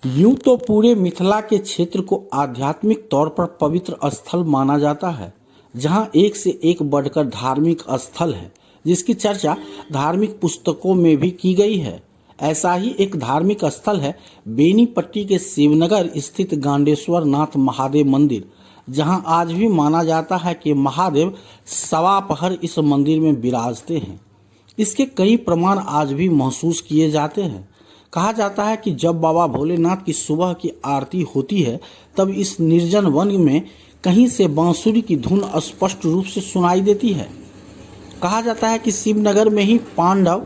यूं तो पूरे मिथिला के क्षेत्र को आध्यात्मिक तौर पर पवित्र स्थल माना जाता है, जहां एक से एक बढ़कर धार्मिक स्थल है, जिसकी चर्चा धार्मिक पुस्तकों में भी की गई है। ऐसा ही एक धार्मिक स्थल है बेनीपट्टी के शिवनगर स्थित गांडेश्वर नाथ महादेव मंदिर, जहां आज भी माना जाता है कि महादेव सवा पहर इस मंदिर में विराजते हैं। इसके कई प्रमाण आज भी महसूस किए जाते हैं। कहा जाता है कि जब बाबा भोलेनाथ की सुबह की आरती होती है, तब इस निर्जन वन में कहीं से बांसुरी की धुन स्पष्ट रूप से सुनाई देती है। कहा जाता है कि शिवनगर में ही पांडव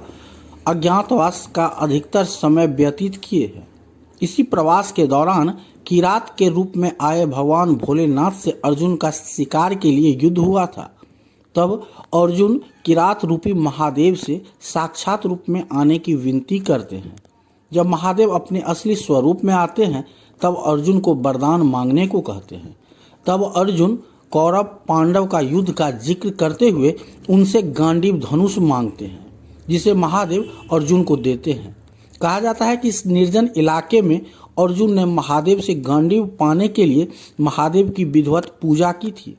अज्ञातवास का अधिकतर समय व्यतीत किए हैं। इसी प्रवास के दौरान किरात के रूप में आए भगवान भोलेनाथ से अर्जुन का शिकार के लिए युद्ध हुआ था। तब अर्जुन किरात रूपी महादेव से साक्षात रूप में आने की विनती करते हैं। जब महादेव अपने असली स्वरूप में आते हैं, तब अर्जुन को वरदान मांगने को कहते हैं। तब अर्जुन कौरव पांडव का युद्ध का जिक्र करते हुए उनसे गांडीव धनुष मांगते हैं, जिसे महादेव अर्जुन को देते हैं। कहा जाता है कि इस निर्जन इलाके में अर्जुन ने महादेव से गांडीव पाने के लिए महादेव की विधिवत पूजा की थी।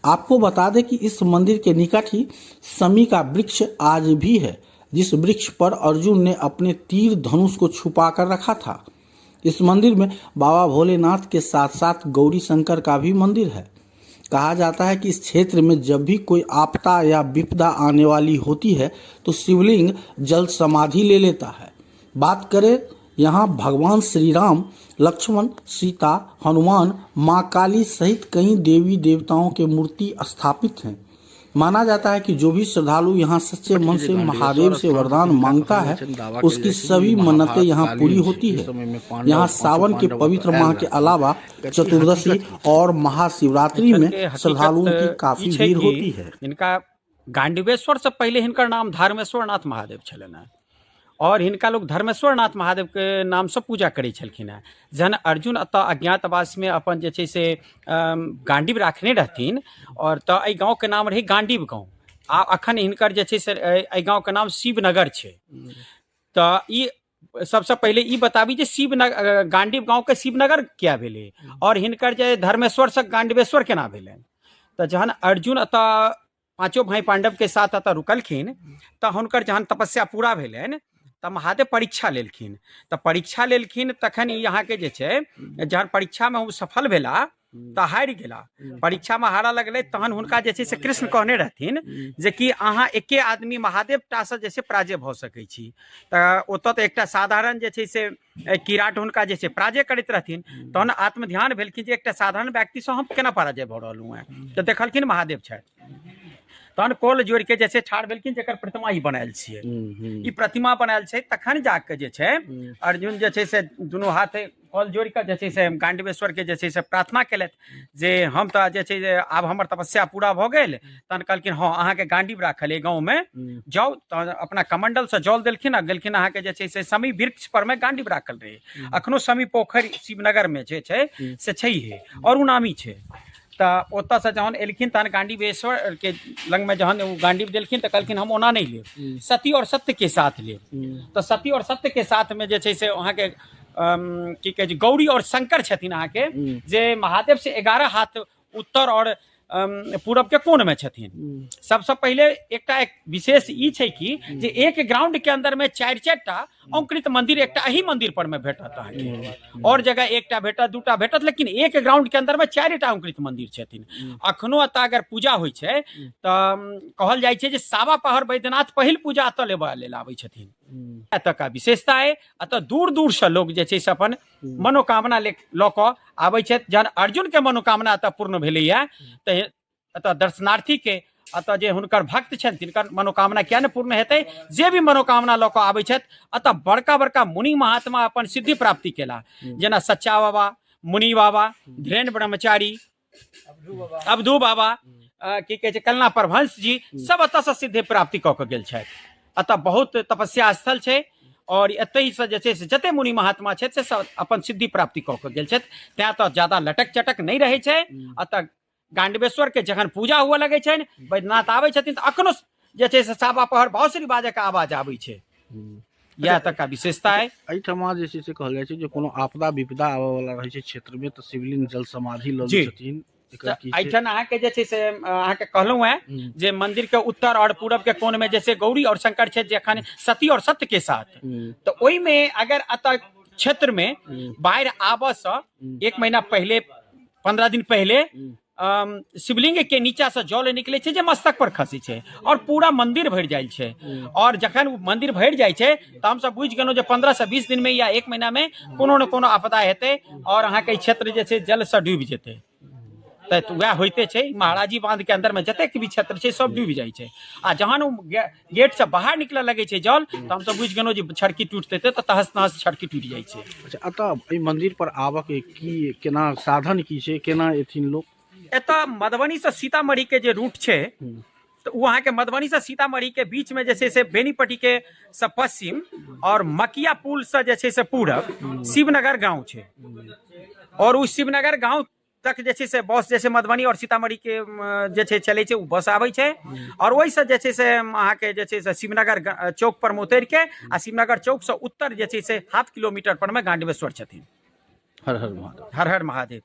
आपको बता दें कि इस मंदिर के निकट ही समी का वृक्ष आज भी है, जिस वृक्ष पर अर्जुन ने अपने तीर धनुष को छुपा कर रखा था। इस मंदिर में बाबा भोलेनाथ के साथ साथ गौरी शंकर का भी मंदिर है। कहा जाता है कि इस क्षेत्र में जब भी कोई आपदा या विपदा आने वाली होती है, तो शिवलिंग जल समाधि ले लेता है। बात करें यहाँ भगवान श्री राम, लक्ष्मण, सीता, हनुमान, माँ काली सहित कई देवी देवताओं के मूर्ति स्थापित हैं। माना जाता है कि जो भी श्रद्धालु यहाँ सच्चे मन से महादेव से वरदान मांगता है, उसकी सभी मन्नतें यहाँ पूरी होती है। यहाँ सावन के पवित्र माह के अलावा चतुर्दशी और महाशिवरात्रि में श्रद्धालुओं की काफी भीड़ होती है। इनका गांडीवेश्वर से पहले इनका नाम धर्मेश्वर नाथ महादेव छलन, और हिनका लोग धर्मेश्वर नाथ महादेव के नाम से पूजा करै छलखिन हैं। जहन अर्जुन अतः अज्ञातवास में अपन जे छै से गांडीव राखने रहथिन, और तऽ एहि गाँव के नाम रही गांडीव गाँव। आ अखन हिनकर जे छै से एहि गाँव के नाम शिवनगर छै। तऽ ई सबसे पहले ई बताबी जे शिवनगर गांडीव गाँव के शिवनगर क्या भेलै, और हिनकर जे धर्मेश्वर से गांडीवेश्वर केना भेलै। तऽ जहन अर्जुन अतः पांचों भाई पांडव के साथ अतः रुकलखिन, तऽ हुनकर जहन तपस्या पूरा भेलनि, तऽ महादेव परीक्षा लेलखिन। तऽ परीक्षा लेलखिन तखन यहाँ के जे छै, जहन परीक्षा में वो सफल भेला तऽ हारि गेला। परीक्षा में हारा लगले, तहन हुनका जे छै से कृष्ण कहने रहथिन जे कि अहाँ एके आदमी महादेव टा से जे छै पराजय भऽ सकै छी। तऽ ओतऽ तऽ एकटा साधारण जे छै से किराट हुनका जे छै पराजय करैत रहथिन। तहन आत्मध्यान भेलखिन जे एकटा साधारण व्यक्ति से हम केना पराजय भऽ रहलहुँ हैं। तऽ देखलखिन महादेव छथि, तहन कोल जोड़ के जैसे ठाड़ भेलखिन जेकर प्रतिमा ही बनायल छियै। ई प्रतिमा बनायल छै, तखन जाके जे छै अर्जुन जे छै से दुनू हाथ कोल जोड़ के जे छै से गांडीवेश्वर के जे छै से प्रार्थना केलथि जे हम तऽ जे छै आब हमर तपस्या पूरा भऽ गेल। तहन कहलखिन हाँ अहाँके गांडीव राखल अइ गाँव में, जाउ। तहन अपना कमंडल से जल देलखिन आ गेलखिन अहाँके जे छै से समी वृक्ष पर में गांडीव राखल रहे। अखनो समी पोखरि शिवनगर में जे छै से छैहे, और नामी छै। तऽ ओतऽ से जहन एलखिन, तहन गांडीवेश्वर के लंग में जहन गांडीव देलखिन तऽ कहलखिन हम ओना नहीं लेब, सती और सत्य के साथ लेब। तऽ सती और सत्य के साथ में जे छै से अहाँके की कहै छै गौरी और शंकर छथिन अहाँके, जे महादेव से 11 हाथ उत्तर और पूरब के कोण में छथिन। सबसे पहले एक विशेष ई छै कि जे एक ग्राउंड के अंदर में 4-4टा अंकुरित मंदिर एकटा एही मंदिर पर में भेटत अहाँके। और जगह एकटा भेटत, दूटा भेटत, लेकिन एक ग्राउंड के अंदर में 4टा अंकुरित मंदिर छथिन। अखनो अतः अगर पूजा होइ छै तऽ कहल जाइ छै जे सावा पहर वैद्यनाथ पहिल पूजा अतः लेबा लेल आबै छथिन। एतऽ का विशेषता है, अतः दूर दूर से लोग जे छै से अपन मनोकामना लऽ कऽ आबै छथि। जहन अर्जुन के मनोकामना अतः पूर्ण भेलैया, तऽ अतः दर्शनार्थी के अतः जे हुनकर भक्त छथि तिनकर मनोकामना किया ने पूर्ण हेतै। जे भी मनोकामना लऽ कऽ आबै छथि, अतः बड़का बड़का मुनि महात्मा अपन सिद्धि प्राप्ति केला, जेना सच्चा बाबा, मुनि बाबा, धीरेन्द्र ब्रह्मचारी, अवधू बाबा, की कहै छै कलना परभंश जी, सब अतः से सिद्धि प्राप्ति कऽ के गेल छथि। अतः बहुत तपस्या स्थल छै, और एतहि से जे छै से जते मुनि महात्मा छथि से सब अपन सिद्धि प्राप्ति कऽ के गेल छथि। तें तऽ ज्यादा लटक चटक नहीं रहै छै। अतः गांडीवेश्वर के जखन पूजा हुआ लगे छनि, वैद्यनाथ आबै छथिन तऽ अखनो जे छै से सावा पहर बाँसुरी बाजे के आवाज आबै छै। यह तक का विशेषता है। एहिठमा जे छै से कहल जाइ छै जे कोनो आपदा विपदा आबय वाला रहै छै क्षेत्र में तो शिवलिंग जल समाधि लऽ जी। लै छथिन। एकर की छै? एहिठाम अहाँके जे छै से अहाँके कहलहुँ हैं जे मंदिर के उत्तर और पूरब के कोण में जैसे गौरी और शंकर क्षेत्र जखन सती और सत्य के साथ, तो ओहि में अगर अतः क्षेत्र में बाढ़ि आबऽ से 1 महीना पहले 15 दिन पहले शिवलिंग के नीचा से जल निकले छै जे मस्तक पर खसै छै और पूरा मंदिर भरि जाइ छै। और जखन मंदिर भरि जाइ छै तऽ हमसब बुझि गेलहुँ जे 15 से 20 दिन में या 1 महीना में कोनो न कोनो आपदा हेतै और अहाँके क्षेत्र जे छै जल से डूबि जेतै। तऽ वएह होइते छै, महाराजी बांध के अंदर में जतेक भी क्षेत्र छै सब डूबि जाइ छै। आ जहन गेट से बाहर निकलऽ लगे छै जल तऽ हमसब बुझि गेलहुँ जे छड़की टूटतै तऽ तहस नहस छड़की टूटि जाइ छै। अच्छा, अतः एहि मंदिर पर आबऽ के की केना साधन की छै, केना एथिन लोग? एतऽ मधुबनी से सीतामढ़ी के जे रूट छै तो वो अहाँके मधुबनी से सीतामढ़ी के बीच में जे छै से बेनीपट्टी के से पश्चिम और मकिया पुल से जे छै से पूरब शिवनगर गांव छै। और उस शिवनगर गांव तक जे छै से बस जे छै मधुबनी और सीतामढ़ी के जे छै चलै छै, उ बस आबै छै। और ओहि से जे छै से अहाँके जे छै से शिवनगर चौक पर में उतरि के आ शिवनगर चौक से उत्तर जे छै से 0.5 किलोमीटर पर में गांडवेश्वर छथिन। हर हर महादेव। हर हर महादेव।